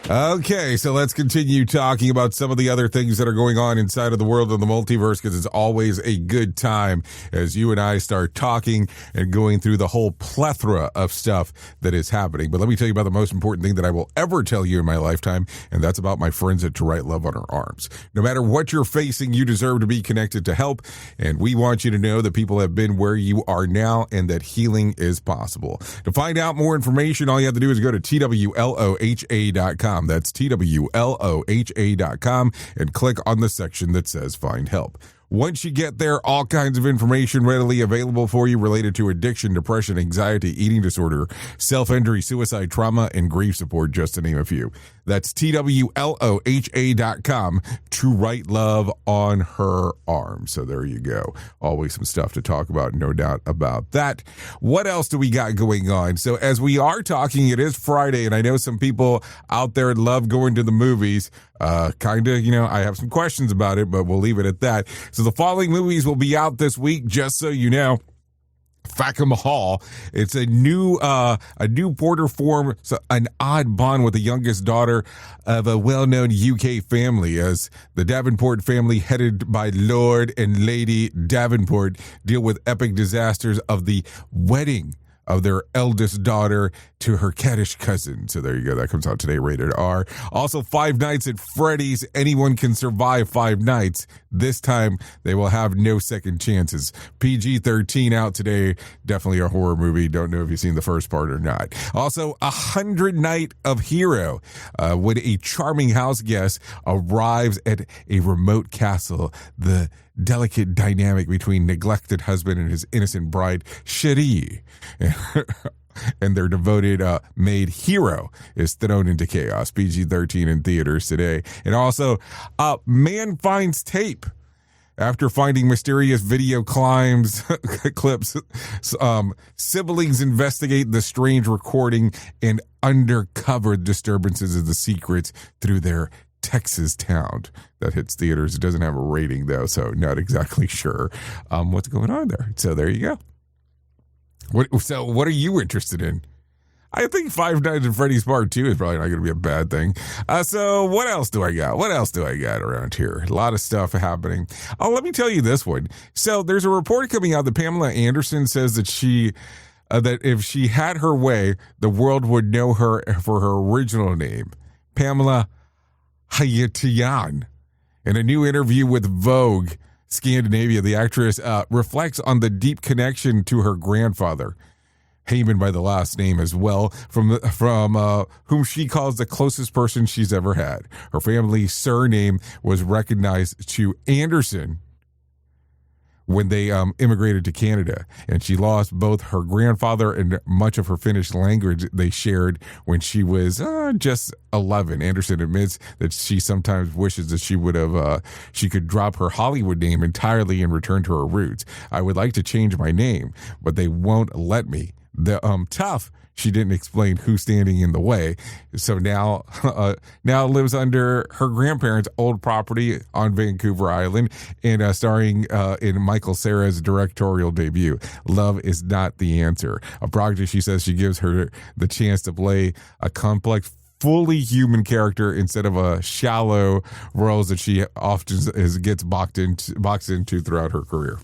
Okay, so let's continue talking about some of the other things that are going on inside of the world of the multiverse, because it's always a good time as you and I start talking and going through the whole plethora of stuff that is happening. But let me tell you about the most important thing that I will ever tell you in my lifetime, and that's about my friends at To Write Love on Our Arms. No matter what you're facing, you deserve to be connected to help, and we want you to know that people have been where you are now and that healing is possible. To find out more information, all you have to do is go to TWLOHA.com. That's TWLOHA.com and click on the section that says Find Help. Once you get there, all kinds of information readily available for you related to addiction, depression, anxiety, eating disorder, self-injury, suicide, trauma, and grief support, just to name a few. That's TWLOHA.com, To Write Love on Her Arms. So there you go. Always some stuff to talk about, no doubt about that. What else do we got going on? So as we are talking, it is Friday, and I know some people out there love going to the movies. Kind of, I have some questions about it, but we'll leave it at that. So the following movies will be out this week, just so you know. Fackham Hall. It's a new Porter form, so an odd bond with the youngest daughter of a well-known UK family, as the Davenport family, headed by Lord and Lady Davenport, deal with epic disasters of the wedding of their eldest daughter to her caddish cousin. So there you go. That comes out today, Rated R. Also, Five Nights at Freddy's. Anyone can survive 5 nights. This time, they will have no second chances. PG-13 out today. Definitely a horror movie. Don't know if you've seen the first part or not. Also, 100 Night of Hero. When a charming house guest arrives at a remote castle, the delicate dynamic between neglected husband and his innocent bride, Cherie, and their devoted maid Hero is thrown into chaos. PG-13 in theaters today. And also, man finds tape. After finding mysterious video clips, siblings investigate the strange recording and undercover disturbances of the secrets through their Texas town that hits theaters. It doesn't have a rating, though, so not exactly sure what's going on there. So there you go. What are you interested in? I think Five Nights at Freddy's Part 2 is probably not going to be a bad thing. So what else do I got? What else do I got around here? A lot of stuff happening. Oh, let me tell you this one. So there's a report coming out that Pamela Anderson says that that if she had her way, the world would know her for her original name, Pamela Hayatian. In a new interview with Vogue Scandinavia, the actress reflects on the deep connection to her grandfather, Heyman by the last name as well, from whom she calls the closest person she's ever had. Her family's surname was recognized to Anderson when they immigrated to Canada, and she lost both her grandfather and much of her Finnish language they shared when she was just 11. Anderson admits that she sometimes wishes that she could drop her Hollywood name entirely and return to her roots. I would like to change my name, but they won't let me. Tough. She didn't explain who's standing in the way. So now lives under her grandparents' old property on Vancouver Island, and starring in Michael Cera's directorial debut. Love is not the answer. A project she says she gives her the chance to play a complex, fully human character instead of a shallow roles that she often gets boxed into throughout her career.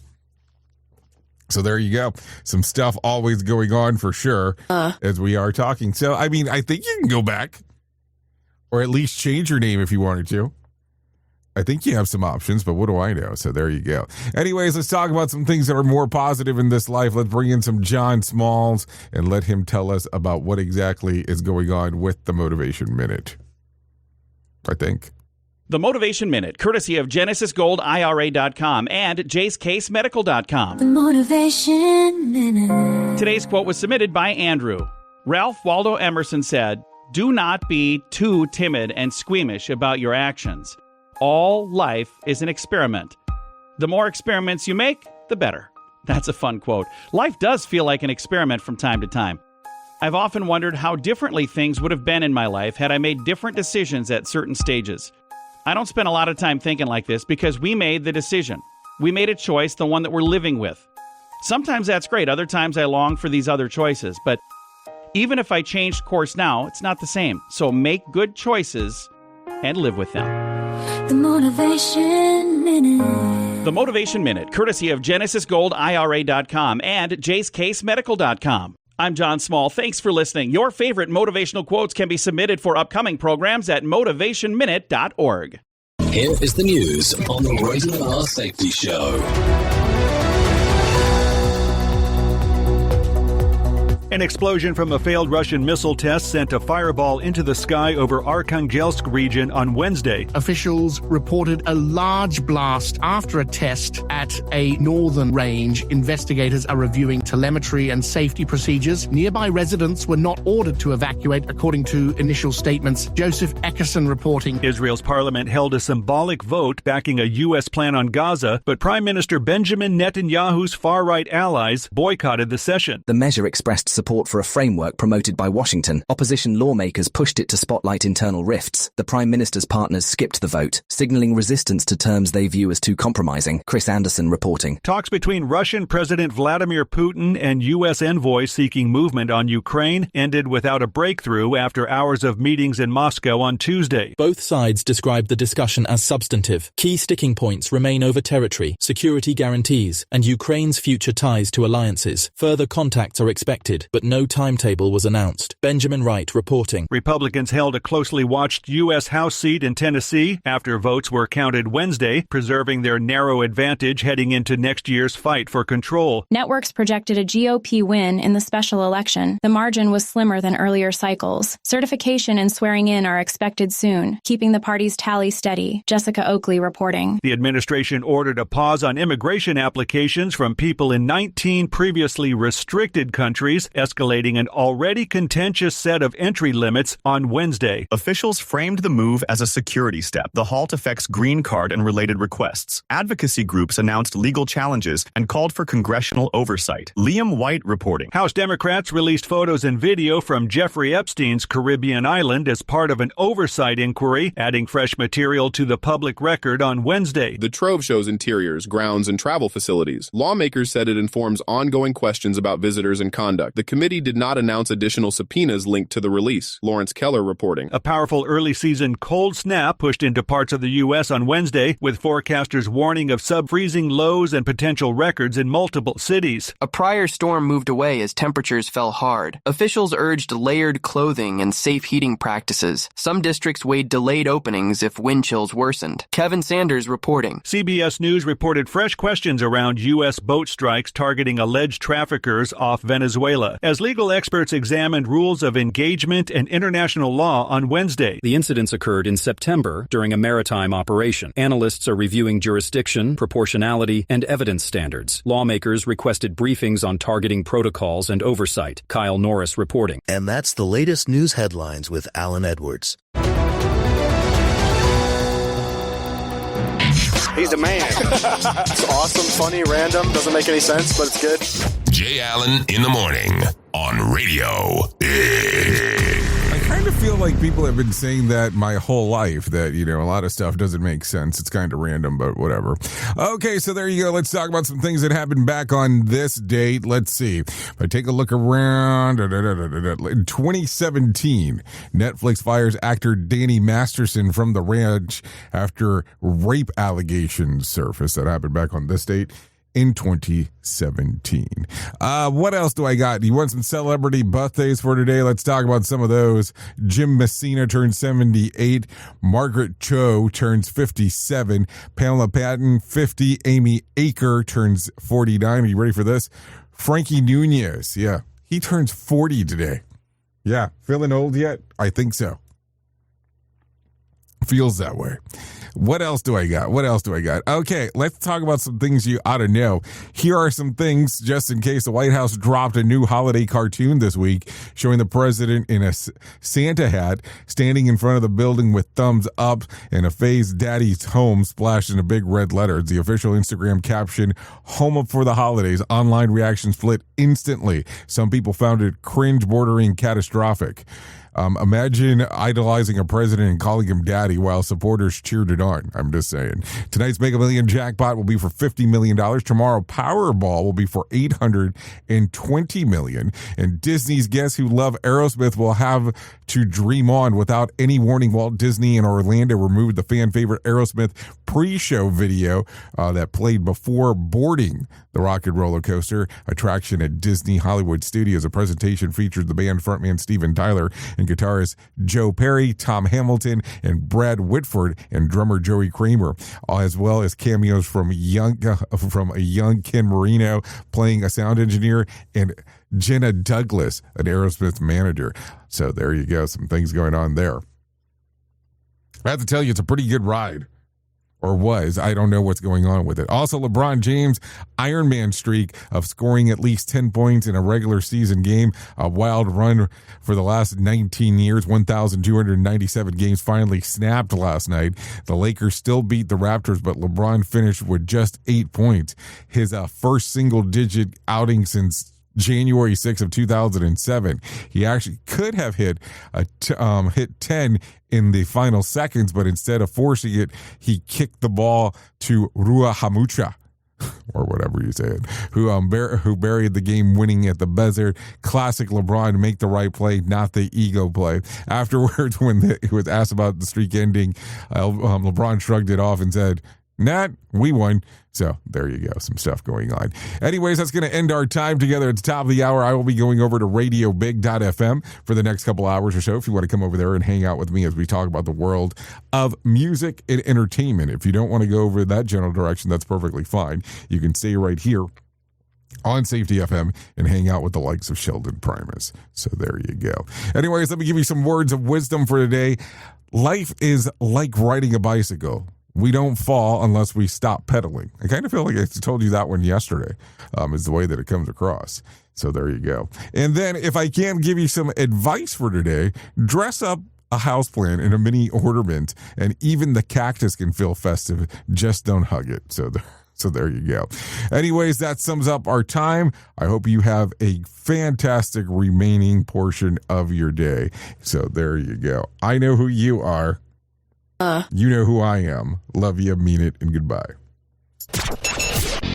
So there you go. Some stuff always going on for sure as we are talking. So, I mean, I think you can go back or at least change your name if you wanted to. I think you have some options, but what do I know? So there you go. Anyways, let's talk about some things that are more positive in this life. Let's bring in some John Smalls and let him tell us about what exactly is going on with the Motivation Minute. I think. The Motivation Minute, courtesy of GenesisGoldIRA.com and JaceCaseMedical.com. The Motivation Minute. Today's quote was submitted by Andrew. Ralph Waldo Emerson said, "Do not be too timid and squeamish about your actions. All life is an experiment. The more experiments you make, the better." That's a fun quote. Life does feel like an experiment from time to time. I've often wondered how differently things would have been in my life had I made different decisions at certain stages. I don't spend a lot of time thinking like this because we made the decision. We made a choice, the one that we're living with. Sometimes that's great. Other times I long for these other choices. But even if I changed course now, it's not the same. So make good choices and live with them. The Motivation Minute. The Motivation Minute, courtesy of GenesisGoldIRA.com and JaceCaseMedical.com. I'm John Small. Thanks for listening. Your favorite motivational quotes can be submitted for upcoming programs at motivationminute.org. Here is the news on the Rated R Safety Show. An explosion from a failed Russian missile test sent a fireball into the sky over Arkhangelsk region on Wednesday. Officials reported a large blast after a test at a northern range. Investigators are reviewing telemetry and safety procedures. Nearby residents were not ordered to evacuate, according to initial statements. Joseph Eckerson reporting. Israel's parliament held a symbolic vote backing a U.S. plan on Gaza, but Prime Minister Benjamin Netanyahu's far-right allies boycotted the session. The measure expressed support for a framework promoted by Washington. Opposition lawmakers pushed it to spotlight internal rifts. The Prime Minister's partners skipped the vote, signaling resistance to terms they view as too compromising. Chris Anderson reporting. Talks between Russian President Vladimir Putin and U.S. envoys seeking movement on Ukraine ended without a breakthrough after hours of meetings in Moscow on Tuesday. Both sides described the discussion as substantive. Key sticking points remain over territory, security guarantees, and Ukraine's future ties to alliances. Further contacts are expected, but no timetable was announced. Benjamin Wright reporting. Republicans held a closely watched U.S. House seat in Tennessee after votes were counted Wednesday, preserving their narrow advantage heading into next year's fight for control. Networks projected a GOP win in the special election. The margin was slimmer than earlier cycles. Certification and swearing in are expected soon, keeping the party's tally steady. Jessica Oakley reporting. The administration ordered a pause on immigration applications from people in 19 previously restricted countries escalating an already contentious set of entry limits on Wednesday. Officials framed the move as a security step. The halt affects green card and related requests. Advocacy groups announced legal challenges and called for congressional oversight. Liam White reporting. House Democrats released photos and video from Jeffrey Epstein's Caribbean island as part of an oversight inquiry, adding fresh material to the public record on Wednesday. The trove shows interiors, grounds, and travel facilities. Lawmakers said it informs ongoing questions about visitors and conduct. The committee did not announce additional subpoenas linked to the release. Lawrence Keller reporting. A powerful early season cold snap pushed into parts of the U.S. on Wednesday, with forecasters warning of sub-freezing lows and potential records in multiple cities. A prior storm moved away as temperatures fell hard. Officials urged layered clothing and safe heating practices. Some districts weighed delayed openings if wind chills worsened. Kevin Sanders reporting. CBS News reported fresh questions around U.S. boat strikes targeting alleged traffickers off Venezuela, as legal experts examined rules of engagement and international law on Wednesday. The incidents occurred in September during a maritime operation. Analysts are reviewing jurisdiction, proportionality, and evidence standards. Lawmakers requested briefings on targeting protocols and oversight. Kyle Norris reporting. And that's the latest news headlines with Alan Edwards. He's the man. It's awesome, funny, random, doesn't make any sense, but it's good. Jay Allen in the morning on Radio Big. I kind of feel like people have been saying that my whole life, that, you know, a lot of stuff doesn't make sense. It's kind of random, but whatever. Okay, so there you go. Let's talk about some things that happened back on this date. Let's see. If I take a look around, in 2017, Netflix fires actor Danny Masterson from The Ranch after rape allegations surfaced. That happened back on this date in 2017. What else do I got? You want some celebrity birthdays for today? Let's talk about some of those. Jim Messina turns 78. Margaret Cho turns 57. Pamela Patton, 50. Amy Aker turns 49. Are you ready for this? Frankie Nunez. Yeah, he turns 40 today. Yeah, feeling old yet? I think so. Feels that way. What else do I got? Okay, let's talk about some things you ought to know. Here are some things, just in case. The White House dropped a new holiday cartoon this week showing the president in a Santa hat standing in front of the building with thumbs up and a phased daddy's home splashed in a big red letters. The official Instagram caption, "Home up for the holidays." Online reactions flit instantly. Some people found it cringe bordering catastrophic. Imagine idolizing a president and calling him daddy while supporters cheered it on. I'm just saying. Tonight's Mega Million jackpot will be for $50 million. Tomorrow, Powerball will be for $820 million. And Disney's Guests Who Love Aerosmith will have to dream on. Without any warning, Walt Disney and Orlando removed the fan favorite Aerosmith pre-show video that played before boarding the Rock and Roller Coaster attraction at Disney Hollywood Studios. A presentation featured the band frontman Steven Tyler and guitarist Joe Perry, Tom Hamilton, and Brad Whitford, and drummer Joey Kramer, as well as cameos from a young Ken Marino playing a sound engineer, and Jenna Douglas, an Aerosmith manager. So there you go, some things going on there. I have to tell you, it's a pretty good ride. Or was. I don't know what's going on with it. Also, LeBron James' Iron Man streak of scoring at least 10 points in a regular season game, a wild run for the last 19 years, 1,297 games, finally snapped last night. The Lakers still beat the Raptors, but LeBron finished with just 8 points. His first single-digit outing since January 6th of 2007. He actually could have hit 10 in the final seconds, but instead of forcing it, he kicked the ball to Rua Hamucha, or whatever you say it, who buried the game winning at the buzzer. Classic LeBron, make the right play, not the ego play. Afterwards, when he was asked about the streak ending, LeBron shrugged it off and said, "Nah, we won." So there you go, some stuff going on. Anyways, that's going to end our time together at the top of the hour. I will be going over to radiobig.fm for the next couple hours or so if you want to come over there and hang out with me as we talk about the world of music and entertainment. If you don't want to go over that general direction, that's perfectly fine. You can stay right here on Safety FM and hang out with the likes of Sheldon Primus. So there you go. Anyways, let me give you some words of wisdom for today. Life is like riding a bicycle. We don't fall unless we stop pedaling. I kind of feel like I told you that one yesterday, is the way that it comes across. So there you go. And then if I can give you some advice for today, dress up a houseplant in a mini ornament, and even the cactus can feel festive. Just don't hug it. So there you go. Anyways, that sums up our time. I hope you have a fantastic remaining portion of your day. So there you go. I know who you are. You know who I am. Love you, mean it, and goodbye.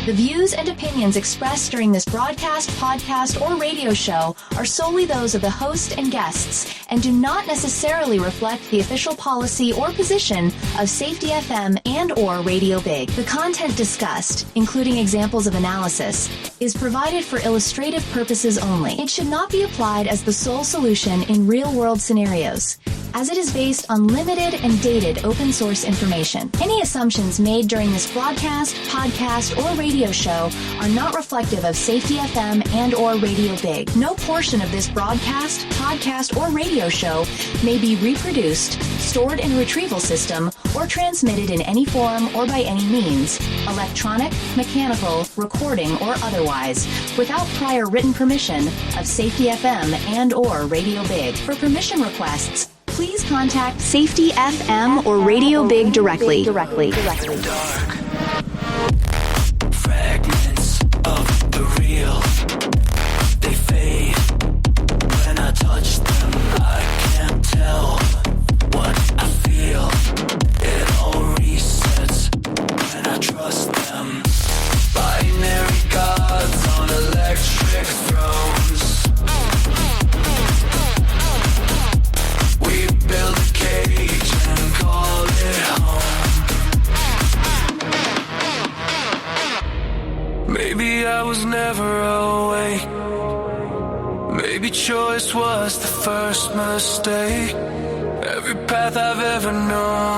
The views and opinions expressed during this broadcast, podcast, or radio show are solely those of the host and guests and do not necessarily reflect the official policy or position of Safety FM and or Radio Big. The content discussed, including examples of analysis, is provided for illustrative purposes only. It should not be applied as the sole solution in real-world scenarios, as it is based on limited and dated open source information. Any assumptions made during this broadcast, podcast, or radio show are not reflective of Safety FM and or Radio Big. No portion of this broadcast, podcast, or radio show may be reproduced, stored in a retrieval system, or transmitted in any form or by any means, electronic, mechanical, recording, or otherwise, without prior written permission of Safety FM and or Radio Big. For permission requests, please contact Safety FM or Radio Big directly. Fragments of the real, they fade. When I touch them, I can't tell what I feel. It all resets when I trust them. Binary gods on electric thrones. We build a cage and call it home. Maybe I was never awake. Maybe choice was the first mistake. Every path I've ever known